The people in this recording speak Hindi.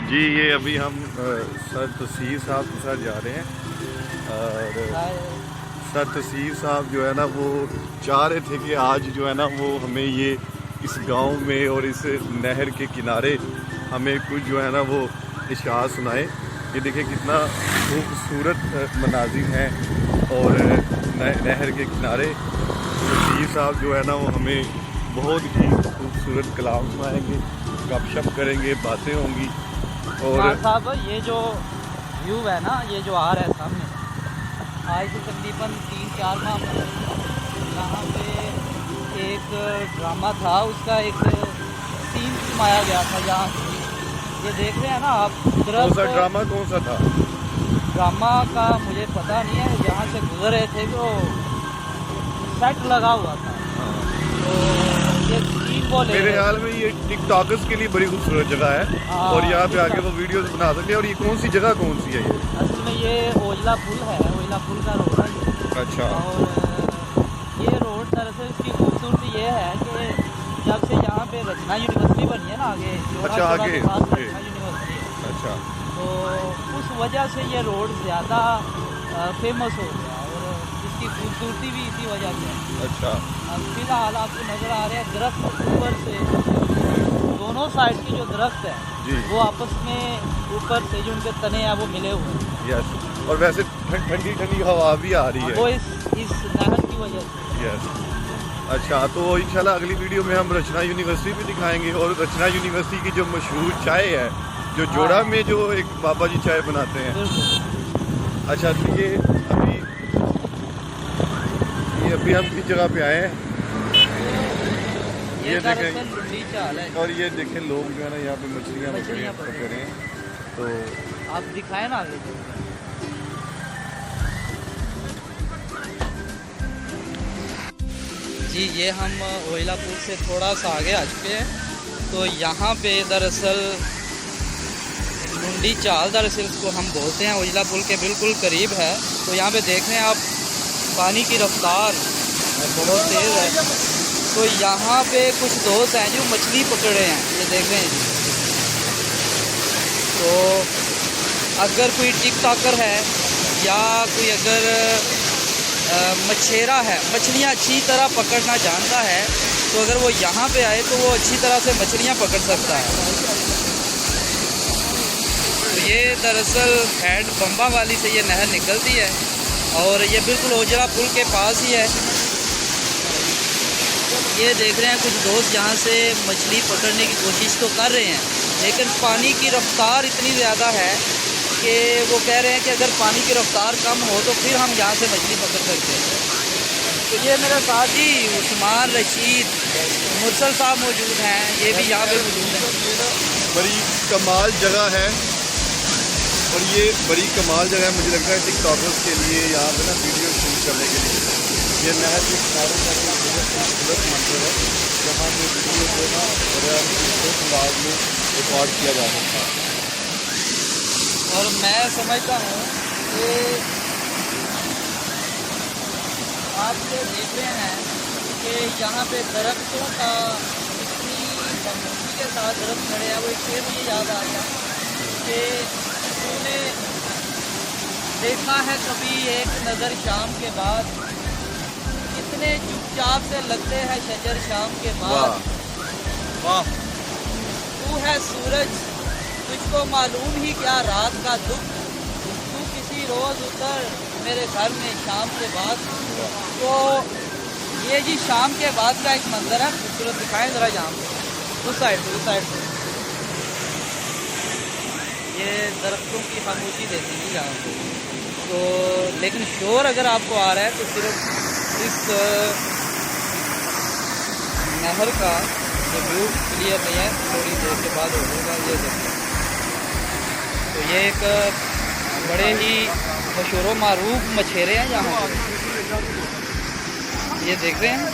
जी ये अभी हम सर तसीर साहब के साथ जा रहे हैं और सर तसीर साहब जो है ना वो चाह रहे थे कि आज जो है ना वो हमें ये इस गांव में और इस नहर के किनारे हमें कुछ जो है ना वो इशार सुनाए। ये देखिए कितना खूबसूरत मनाजिर हैं और नहर के किनारे तसीर साहब जो है ना वो हमें बहुत ही खूबसूरत कलाम सुनाएंगे, गपशप करेंगे, बातें होंगी। और साहब ये जो व्यू है ना, ये जो आ रहा है सामने, आज से तकरीबन 3-4 माह यहाँ पे एक ड्रामा था, उसका एक सीन फिल्माया गया था। यहाँ ये देख रहे हैं ना आप, कौन सा ड्रामा, कौन सा था? ड्रामा का मुझे पता नहीं है, जहाँ से गुजर रहे थे वो सेट लगा हुआ था। तो ये सीन बोले, मेरे ख्याल में ये टिकटॉकर्स के लिए बड़ी खूबसूरत जगह है और यहाँ पे आके वो वीडियोस बना सकते हैं। और ये कौन सी जगह, कौन सी है ये? असल में ये ओजला पुल है, ओजला पुल का रोड है ये। अच्छा। और ये रोड दरअसल इसकी खूबसूरती ये है कि जब से यहाँ पे रचना यूनिवर्सिटी बनी है ना, आगे अच्छा आगे रचना यूनिवर्सिटी है, अच्छा, तो उस वजह से ये रोड ज़्यादा फेमस हो गया और इसकी खूबसूरती भी इसी वजह से है। अच्छा। फिलहाल आपको नज़र आ रहे हैं दरख्त ऊपर से, दोनों साइड की जो दरख्त है जी वो आपस में ऊपर से जो उनके तने हैं वो मिले हुए हैं। यस, और वैसे ठंडी ठंडी हवा भी आ रही है वो इस नहर की वजह से। यस। अच्छा, तो इंशाल्लाह अगली वीडियो में हम रचना यूनिवर्सिटी भी दिखाएंगे और रचना यूनिवर्सिटी की जो मशहूर चाय है, जो जोड़ा में जो एक बाबा जी चाय बनाते हैं। अच्छा, तो ये अभी हम किस जगह पे आए हैं? ये देखें, और ये देखें लोग जो है ना यहाँ पे मछलियाँ पकड़ रहे हैं। तो आप दिखाए ना आगे। जी ये हम ओइला पुल से थोड़ा सा आगे आ चुके हैं। तो यहाँ पे दरअसल मुंडी चाल दरअसल इसको हम बोलते हैं, ओइला पुल के बिल्कुल करीब है। तो यहाँ पे देख रहे हैं आप, पानी की रफ्तार बहुत तेज़ है। तो यहाँ पे कुछ दोस्त हैं जो मछली पकड़ रहे हैं, ये देख रहे हैं। तो अगर कोई टिकटॉकर है या कोई अगर मछेरा है, मछलियाँ अच्छी तरह पकड़ना जानता है, तो अगर वो यहाँ पे आए तो वो अच्छी तरह से मछलियाँ पकड़ सकता है। तो ये दरअसल हैड बम्बा वाली से ये नहर निकलती है और ये बिल्कुल ओजला पुल के पास ही है। ये देख रहे हैं कुछ दोस्त यहाँ से मछली पकड़ने की कोशिश तो कर रहे हैं, लेकिन पानी की रफ्तार इतनी ज़्यादा है कि वो कह रहे हैं कि अगर पानी की रफ्तार कम हो तो फिर हम यहाँ से मछली पकड़ सकते हैं। तो ये मेरे साथी उस्मान, रशीद, मुरसल साहब मौजूद हैं, ये भी यहाँ पे मौजूद हैं। बड़ी कमाल जगह है और ये बड़ी कमाल जगह है, मुझे लगता है टिकटॉकर्स के लिए, यहाँ पे ना वीडियो शूट करने के लिए। ये नहर के किनारे का खूबसूरत मंजर है जहाँ पे वीडियो जो ना बड़े खूबसूरत अंदाज में रिकॉर्ड किया जा सकता है। और मैं समझता हूँ कि आप जो देख रहे हैं कि यहाँ पे दरख्तों का इतनी खामोशी के साथ दरख्त खड़े हैं, वो इसलिए मुझे याद आ गया कि उन्होंने देखा है कभी एक नज़र शाम के बाद, कितने चुपचाप से लगते हैं शजर शाम के बाद। वाह। तू है सूरज, तुझको मालूम ही क्या रात का दुख, तू किसी रोज़ उतर मेरे घर में शाम के बाद। तो ये जी शाम के बाद का एक मंजर है, खूबसूरत दिखाएं ज़रा यहाँ पे, उस साइड से, उस साइड से ये दरख्तों की खामोशी देती है यहाँ पे। तो लेकिन शोर अगर आपको आ रहा है तो सिर्फ इस नहर का जो व्यू क्लियर नहीं है, थोड़ी देर के बाद हो जाएगा। ये देखिए, तो ये एक बड़े ही मशहूर मारूफ मछेरे हैं यहाँ पे, ये देख रहे हैं।